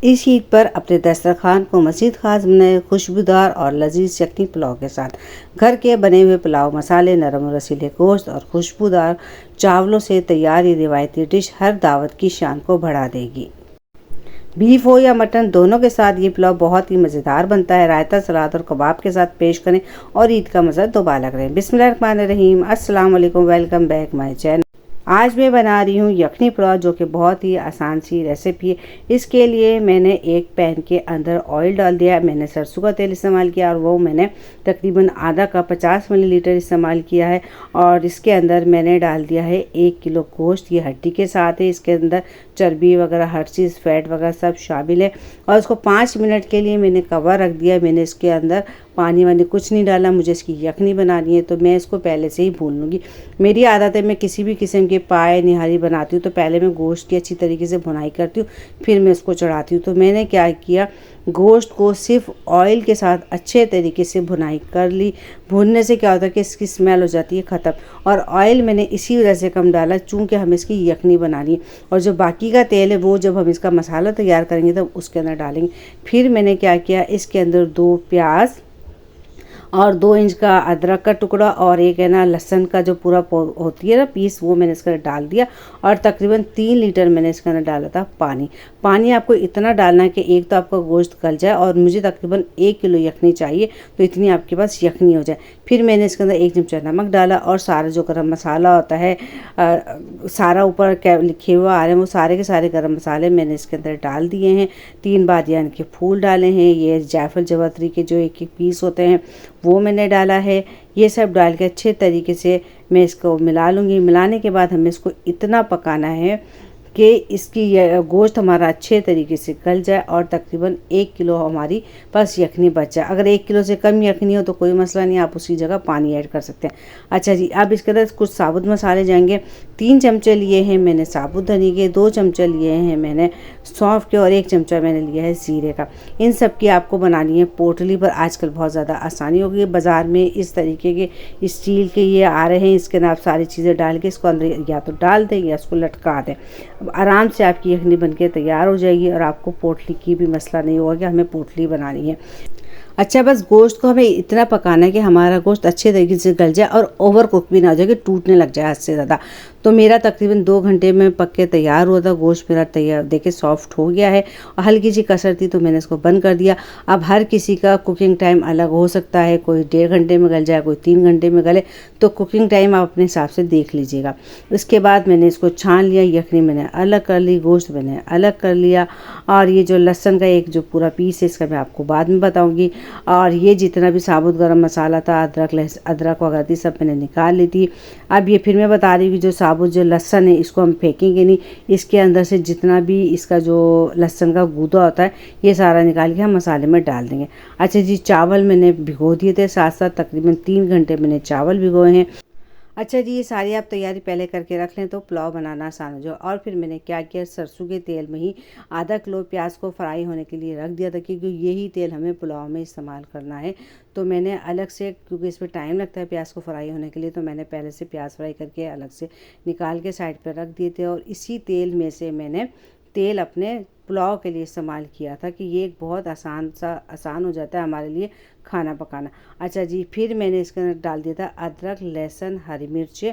इस ईद पर अपने दस्तरखान को मज़ीद ख़ास बनाए खुशबूदार और लजीज यखनी पुलाव के साथ। घर के बने हुए पुलाव मसाले, नरम और रसीले गोश्त और खुशबूदार चावलों से तैयार ये रिवायती डिश हर दावत की शान को बढ़ा देगी। बीफ हो या मटन, दोनों के साथ ये पुलाव बहुत ही मज़ेदार बनता है। रायता, सलाद और कबाब के साथ पेश करें और ईद का मज़ा दोबारा करें। बिस्मिल्लाहिर्रहमानिर्रहीम, अस्सलाम वालेकुम, वेलकम बैक माय चैनल। आज मैं बना रही हूँ यखनी पुलाव, जो कि बहुत ही आसान सी रेसिपी है। इसके लिए मैंने एक पैन के अंदर ऑयल डाल दिया। मैंने सरसों का तेल इस्तेमाल किया और वो मैंने तकरीबन आधा कप 50 मिलीलीटर इस्तेमाल किया है। और इसके अंदर मैंने डाल दिया है 1 किलो गोश्त। ये हड्डी के साथ है, इसके अंदर चर्बी वगैरह हर चीज़, फैट वगैरह सब शामिल है। और इसको 5 मिनट के लिए मैंने कवर रख दिया। मैंने इसके अंदर पानी वानी कुछ नहीं डाला। मुझे इसकी यखनी बनानी है तो मैं इसको पहले से ही भून लूँगी। मेरी आदत है, मैं किसी भी किस्म के पाए निहारी बनाती हूँ तो पहले मैं गोश्त की अच्छी तरीके से भुनाई करती हूँ, फिर मैं इसको चढ़ाती हूँ। तो मैंने क्या किया, गोश्त को सिर्फ ऑयल के साथ अच्छे तरीके से भुनाई कर ली। भूनने से क्या होता है कि इसकी स्मेल हो जाती है ख़त्म। और ऑयल मैंने इसी वजह से कम डाला चूँकि हमें इसकी यखनी बनानी है। और जो बाकी का तेल है वो जब हम इसका मसाला तैयार करेंगे तब उसके अंदर डालेंगे। फिर मैंने क्या किया, इसके अंदर 2 प्याज और 2 इंच का अदरक का टुकड़ा और एक है ना लहसुन का जो पूरा होती है ना पीस, वो मैंने इसके अंदर डाल दिया। और तकरीबन 3 लीटर मैंने इसके अंदर डाला था पानी। पानी आपको इतना डालना है कि एक तो आपका गोश्त गल जाए और मुझे तकरीबन 1 किलो यखनी चाहिए, तो इतनी आपके पास यखनी हो जाए। फिर मैंने इसके अंदर 1 चमचा नमक डाला और सारा जो गरम मसाला होता है, सारा ऊपर लिखे हुए आ रहे हैं वो सारे के सारे गरम मसाले मैंने इसके अंदर डाल दिए हैं। 3 बादियान के फूल डाले हैं, ये जायफल जवतरी के जो एक एक पीस होते हैं वो मैंने डाला है। ये सब डाल के अच्छे तरीके से मैं इसको मिला लूँगी। मिलाने के बाद हमें इसको इतना पकाना है कि इसकी गोश्त हमारा अच्छे तरीके से गल जाए और तकरीबन 1 किलो हमारी पास यखनी बच जाए। अगर 1 किलो से कम यखनी हो तो कोई मसला नहीं, आप उसी जगह पानी ऐड कर सकते हैं। अच्छा जी, अब इसके अंदर कुछ साबुत मसाले जाएंगे। 3 चमचे लिए हैं मैंने साबुत धनी के, 2 चमचे लिए हैं मैंने सौंफ के और 1 चमचा मैंने लिया है ज़ीरे का। इन सब की आपको बनानी है पोटली पर। आजकल बहुत ज़्यादा आसानी हो गई है, बाज़ार में इस तरीके के स्टील के ये आ रहे हैं, इसके अंदर आप सारी चीज़ें डाल के इसको अंदर या तो डाल दें या इसको लटका दें। आराम से आपकी यखनी बनके तैयार हो जाएगी और आपको पोटली की भी मसला नहीं होगा कि हमें पोटली बनानी है। अच्छा, बस गोश्त को हमें इतना पकाना है कि हमारा गोश्त अच्छे तरीके से गल जाए और ओवर कुक भी ना हो जाए कि टूटने लग जाए हद से ज़्यादा। तो मेरा तकरीबन 2 घंटे में पक के तैयार हुआ था। गोश्त मेरा तैयार देखिए सॉफ्ट हो गया है और हल्की सी कसर थी तो मैंने इसको बंद कर दिया। अब हर किसी का कुकिंग टाइम अलग हो सकता है, कोई 1.5 घंटे में गल जाए, कोई 3 घंटे में गले, तो कुकिंग टाइम आप अपने हिसाब से देख लीजिएगा। उसके बाद मैंने इसको छान लिया, यखनी मैंने अलग कर ली, गोश्त मैंने अलग कर लिया। और ये जो लहसुन का एक जो पूरा पीस है इसका मैं आपको बाद में बताऊँगी। और ये जितना भी साबुत गरम मसाला था, अदरक वगैरह थी, सब मैंने निकाल ली थी। अब ये फिर मैं बता रही हूँ कि जो साबुत जो लहसुन है इसको हम फेंकेंगे नहीं, इसके अंदर से जितना भी इसका जो लहसुन का गूदा होता है ये सारा निकाल के हम मसाले में डाल देंगे। अच्छा जी, चावल मैंने भिगो दिए थे साथ साथ, तकरीबन 3 घंटे मैंने चावल भिगोए हैं। अच्छा जी, ये सारी आप तैयारी पहले करके रख लें तो पुलाव बनाना आसान हो जाए। और फिर मैंने क्या किया, सरसों के तेल में ही आधा किलो प्याज को फ्राई होने के लिए रख दिया था, क्योंकि यही तेल हमें पुलाव में इस्तेमाल करना है। तो मैंने अलग से, क्योंकि इसमें टाइम लगता है प्याज को फ्राई होने के लिए, तो मैंने पहले से प्याज फ्राई करके अलग से निकाल के साइड पर रख दिए थे। और इसी तेल में से मैंने तेल अपने पुलाव के लिए इस्तेमाल किया था कि ये एक बहुत आसान हो जाता है हमारे लिए खाना पकाना। अच्छा जी, फिर मैंने इसके अंदर डाल दिया था अदरक, लहसुन, हरी मिर्च।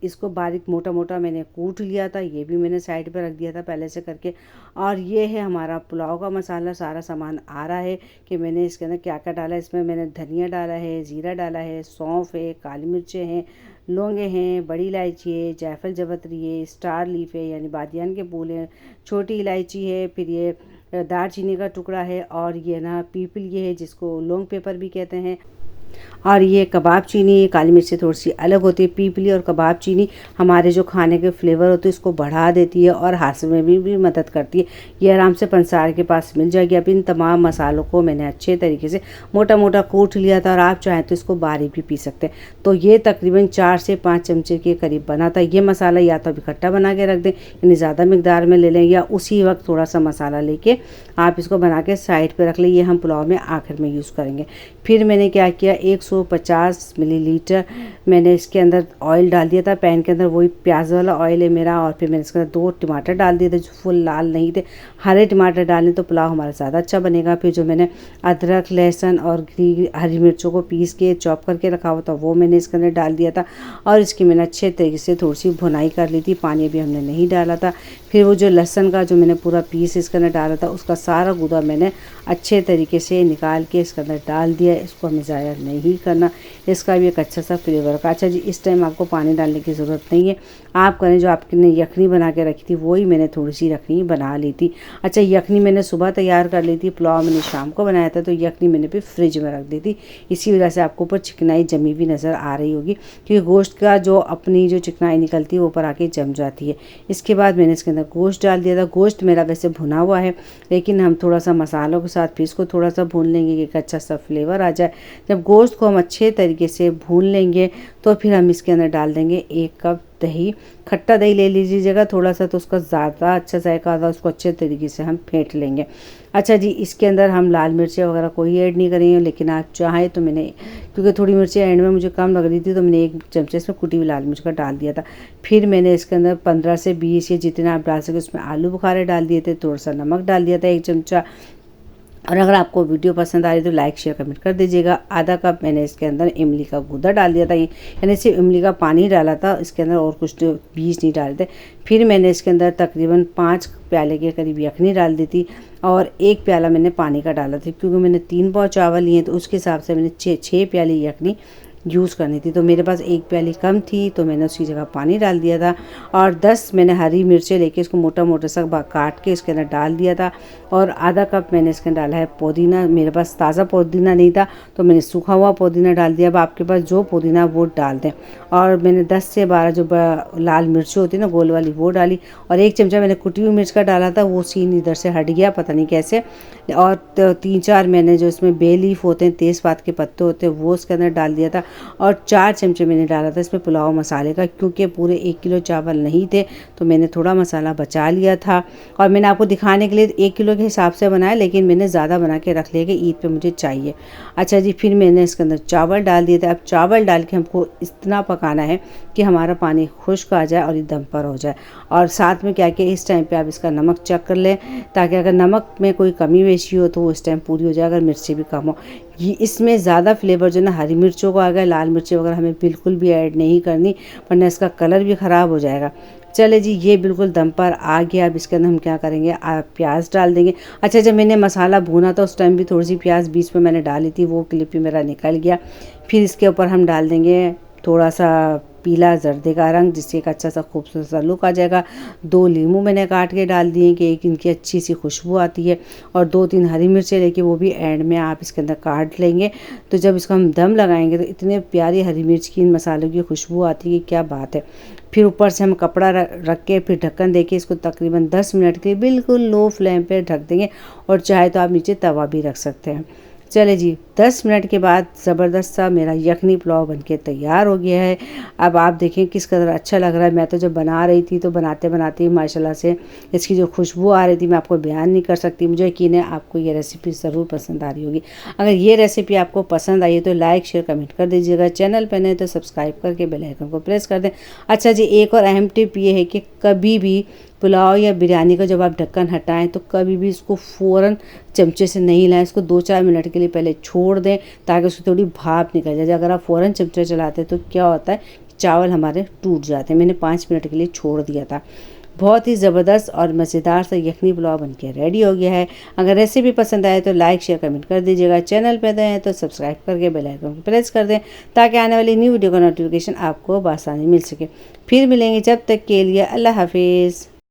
इसको बारीक मोटा मोटा मैंने कूट लिया था, ये भी मैंने साइड पर रख दिया था पहले से करके। और ये है हमारा पुलाव का मसाला, सारा सामान आ रहा है कि मैंने इसके अंदर क्या क्या डाला है। इसमें मैंने धनिया डाला है, ज़ीरा डाला है, सौंफ है, काली मिर्चें हैं, लौंगे हैं, बड़ी इलायची है, जायफल जवतरी है, स्टार लीफ है यानी बादियान के फूल हैं, छोटी इलायची है, फिर ये दालचीनी का टुकड़ा है, और ये ना पीपल ये है जिसको लौंग पेपर भी कहते हैं। और ये कबाब चीनी, काली मिर्च से थोड़ी सी अलग होती है। पीपली और कबाब चीनी हमारे जो खाने के फ्लेवर होते हैं इसको बढ़ा देती है और हासिल में भी मदद करती है। ये आराम से पंसार के पास मिल जाएगी। अब इन तमाम मसालों को मैंने अच्छे तरीके से मोटा मोटा कूट लिया था और आप चाहें तो इसको बारीक भी पी सकते हैं। तो ये तकरीबन 4 से 5 चमचे के करीब बना था। ये मसाला या तो इकट्ठा बना के रख दें, यानी ज़्यादा मकदार में ले लें, या उसी वक्त थोड़ा सा मसाला लेके आप इसको बना के साइड पर रख लें। ये हम पुलाव में आखिर में यूज़ करेंगे। फिर मैंने क्या किया, 150 मिलीलीटर मैंने इसके अंदर ऑयल डाल दिया था। पैन के अंदर वही प्याज वाला ऑयल है मेरा। और फिर मैंने इसके अंदर 2 टमाटर डाल दिए थे जो फुल लाल नहीं थे, हरे टमाटर डालें तो पुलाव हमारा ज़्यादा अच्छा बनेगा। फिर जो मैंने अदरक, लहसुन और हरी मिर्चों को पीस के चॉप करके रखा हुआ था वो मैंने इसके अंदर डाल दिया था। और इसकी मैंने अच्छे तरीके से थोड़ी सी भुनाई कर ली थी, पानी भी हमने नहीं डाला था। फिर वो जो लहसुन का जो मैंने पूरा पीस इसके अंदर डाला था उसका सारा गूदा मैंने अच्छे तरीके से निकाल के इसके अंदर डाल दिया। इसको हमें ज़ाया नहीं करना, इसका भी एक अच्छा सा फ्लेवर का। अच्छा जी, इस टाइम आपको पानी डालने की ज़रूरत नहीं है। आप करें जो आपने यखनी बना के रखी थी वही मैंने थोड़ी सी यखनी बना ली थी। अच्छा, यखनी मैंने सुबह तैयार कर ली थी, पुलाव मैंने शाम को बनाया था, तो यखनी मैंने फिर फ्रिज में रख दी थी। इसी वजह से आपको ऊपर चिकनाई जमी भी नज़र आ रही होगी, क्योंकि गोश्त का जो अपनी जो चिकनाई निकलती है वो ऊपर आके जम जाती है। इसके बाद मैंने इसके अंदर गोश्त डाल दिया था। गोश्त मेरा वैसे भुना हुआ है, लेकिन हम थोड़ा सा मसालों के साथ फिर इसको थोड़ा सा भून लेंगे कि एक अच्छा सा फ्लेवर आ जाए। जब गोश्त को हम अच्छे तरीके से भून लेंगे तो फिर हम इसके अंदर डाल देंगे 1 कप दही। खट्टा दही ले लीजिएगा थोड़ा सा, तो उसका ज़्यादा अच्छा जायका आता है। उसको अच्छे तरीके से हम फेंट लेंगे। अच्छा जी, इसके अंदर हम लाल मिर्चें वगैरह कोई ऐड नहीं करेंगे, लेकिन आप चाहें तो मैंने, क्योंकि थोड़ी मिर्चें एंड में मुझे कम लग रही थी, तो मैंने 1 चमचे इसमें कुटी हुई लाल मिर्च का डाल दिया था। फिर मैंने इसके अंदर 15 से 20 या जितना आप डाल सके उसमें आलू बुखारे डाल दिए थे। थोड़ा सा नमक डाल दिया था 1 चमचा। और अगर आपको वीडियो पसंद आ रही तो लाइक शेयर कमेंट कर दीजिएगा। आधा कप मैंने इसके अंदर इमली का गूदा डाल दिया था, यानी सिर्फ इमली का पानी डाला था इसके अंदर, और कुछ बीज नहीं डाले थे। फिर मैंने इसके अंदर तकरीबन 5 प्याले के करीब यखनी डाल दी थी, और 1 प्याला मैंने पानी का डाला था, क्योंकि मैंने 3 पाव चावल लिए तो उसके हिसाब से मैंने 6 प्याली यखनी यूज़ करनी थी। तो मेरे पास 1 प्याली कम थी, तो मैंने उसकी जगह पानी डाल दिया था। और 10 मैंने हरी मिर्चें लेके इसको मोटा मोटा सा काट के इसके अंदर डाल दिया था। और आधा कप मैंने इसके अंदर डाला है पुदीना। मेरे पास ताज़ा पुदीना नहीं था तो मैंने सूखा हुआ पुदीना डाल दिया। अब आपके पास जो पुदीना वो डाल दें। और मैंने 10 से 12 जो लाल मिर्चें होती है ना गोल वाली, वो डाली। और 1 चमचा मैंने कुटी हुई मिर्च का डाला था, वो सीन इधर से हट गया पता नहीं कैसे। और 3-4 मैंने जो इसमें बे लीफ होते हैं, तेज़पात के पत्ते होते हैं, वो इसके अंदर डाल दिया था। और 4 चमचे मैंने डाला था इसमें पुलाव मसाले का, क्योंकि पूरे 1 किलो चावल नहीं थे तो मैंने थोड़ा मसाला बचा लिया था। और मैंने आपको दिखाने के लिए 1 किलो के हिसाब से बनाया, लेकिन मैंने ज़्यादा बना के रख लिया कि ईद पे मुझे चाहिए। अच्छा जी, फिर मैंने इसके अंदर चावल डाल दिए थे। अब चावल डाल के हमको इतना पकाना है कि हमारा पानी खुश्क आ जाए और ये दम पर हो जाए। और साथ में क्या कि इस टाइम पे आप इसका नमक चेक कर लें, ताकि अगर नमक में कोई कमी बेशी हो तो वो इस टाइम पूरी हो जाए, अगर मिर्ची भी कम हो। ये इसमें ज़्यादा फ्लेवर जो ना हरी मिर्चों को आ गया, लाल मिर्ची वगैरह हमें बिल्कुल भी ऐड नहीं करनी, वरना इसका कलर भी ख़राब हो जाएगा। चले जी, ये बिल्कुल दम पर आ गया। अब इसके अंदर हम क्या करेंगे, प्याज डाल देंगे। अच्छा, जब मैंने मसाला भूना था उस टाइम भी थोड़ी सी प्याज बीच में मैंने डाली थी, वो क्लिप भी मेरा निकल गया। फिर इसके ऊपर हम डाल देंगे थोड़ा सा पीला जर्दे का रंग, जिससे एक अच्छा सा खूबसूरत सा लुक आ जाएगा। 2 नींबू मैंने काट के डाल दिए कि एक इनकी अच्छी सी खुशबू आती है। और 2-3 हरी मिर्चें लेके वो भी एंड में आप इसके अंदर काट लेंगे। तो जब इसको हम दम लगाएंगे तो इतने प्यारी हरी मिर्च की, इन मसालों की खुशबू आती है कि क्या बात है। फिर ऊपर से हम कपड़ा रख के फिर ढक्कन देके इसको तकरीबन 10 मिनट के लिए बिल्कुल लो फ्लेम पे ढक देंगे, और चाहे तो आप नीचे तवा भी रख सकते हैं। चले जी, 10 मिनट के बाद ज़बरदस्त सा मेरा यखनी पुलाव बनके तैयार हो गया है। अब आप देखें किस कदर अच्छा लग रहा है। मैं तो जब बना रही थी तो बनाते बनाते माशाल्लाह से इसकी जो खुशबू आ रही थी मैं आपको बयान नहीं कर सकती। मुझे यकीन है आपको ये रेसिपी ज़रूर पसंद आ रही होगी। अगर ये रेसिपी आपको पसंद आई है तो लाइक शेयर कमेंट कर दीजिएगा। चैनल पर नए तो सब्सक्राइब करके बेल आइकन को प्रेस कर दें। अच्छा जी, एक और अहम टिप ये है कि कभी भी पुलाव या बिरयानी का जब आप ढक्कन हटाएं तो कभी भी इसको फ़ौरन चमचे से नहीं हिलाएं। इसको 2-4 मिनट के लिए पहले छोड़ दें, ताकि उसकी थोड़ी भाप निकल जाए। अगर आप फ़ौरन चमचा चलाते तो क्या होता है, चावल हमारे टूट जाते हैं। मैंने 5 मिनट के लिए छोड़ दिया था। बहुत ही ज़बरदस्त और मज़ेदार सा यखनी पुलाव बनके रेडी हो गया है। अगर रेसिपी पसंद आए तो लाइक शेयर कमेंट कर दीजिएगा। चैनल पे नए हैं तो सब्सक्राइब करके बेल आइकन को प्रेस कर दें, ताकि आने वाली न्यू वीडियो का नोटिफिकेशन आपको बआसानी मिल सके। फिर मिलेंगे, जब तक के लिए अल्लाह हाफिज़।